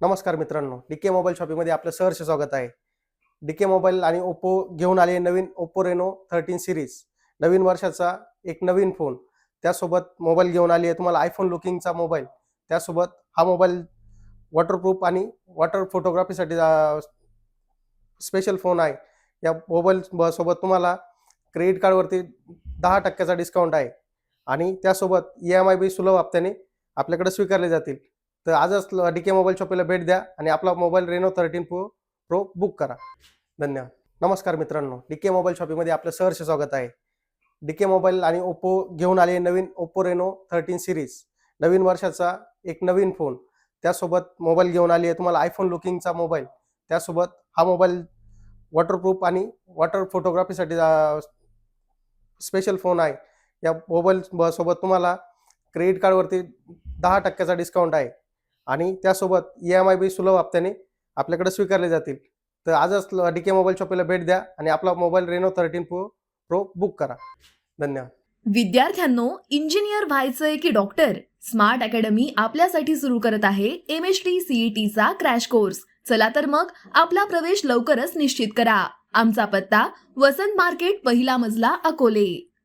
नमस्कार मित्रांनो, DK mobile शॉपिंगमध्ये आपलं सहर्ष स्वागत आहे. डीके मोबाईल आणि ओप्पो घेऊन आले नवीन ओप्पो रेनो 13 सिरीज. नवीन वर्षाचा एक नवीन फोन. त्यासोबत मोबाईल घेऊन आली आहे तुम्हाला आयफोन लुकिंगचा मोबाईल. त्यासोबत हा मोबाईल वॉटरप्रूफ आणि वॉटर फोटोग्राफीसाठी स्पेशल फोन आहे. या मोबाईल सोबत तुम्हाला क्रेडिट कार्डवरती 10% डिस्काउंट आहे आणि त्यासोबत EMI बी सुलभ हप्त्याने आपल्याकडे स्वीकारले जातील. तर आजच डीके मोबाईल शॉपीला भेट द्या आणि आपला मोबाईल रेनो 13 प्रो बुक करा. धन्यवाद. नमस्कार मित्रांनो, डीके मोबाईल शॉपिंगमध्ये आपलं सहर्ष स्वागत आहे. डीके मोबाईल आणि ओप्पो घेऊन आले नवीन ओप्पो रेनो 13 सिरीज. नवीन वर्षाचा एक नवीन फोन. त्यासोबत मोबाईल घेऊन आली आहे तुम्हाला आयफोन लुकिंगचा मोबाईल. त्यासोबत हा मोबाईल वॉटरप्रूफ आणि वॉटर फोटोग्राफीसाठी स्पेशल फोन आहे. या मोबाईल सोबत तुम्हाला क्रेडिट कार्डवरती 10% डिस्काउंट आहे आणि त्यासोबत EMI बी सुलभ हप्त्याने आपल्याकडे स्वीकारले जातील. तर आजच डीके मोबाईल शॉपीला भेट द्या आणि आपला मोबाईल रेनो 13 प्रो बुक करा. धन्यवाद. विद्यार्थ्यांनो, इंजिनियर व्हायचंय की डॉक्टर? स्मार्ट अकॅडमी आपल्यासाठी सुरू करत आहे MHT CET चा क्रॅश कोर्स. चला तर मग आपला प्रवेश लवकरच निश्चित करा. आमचा पत्ता वसंत मार्केट, पहिला मजला, अकोले.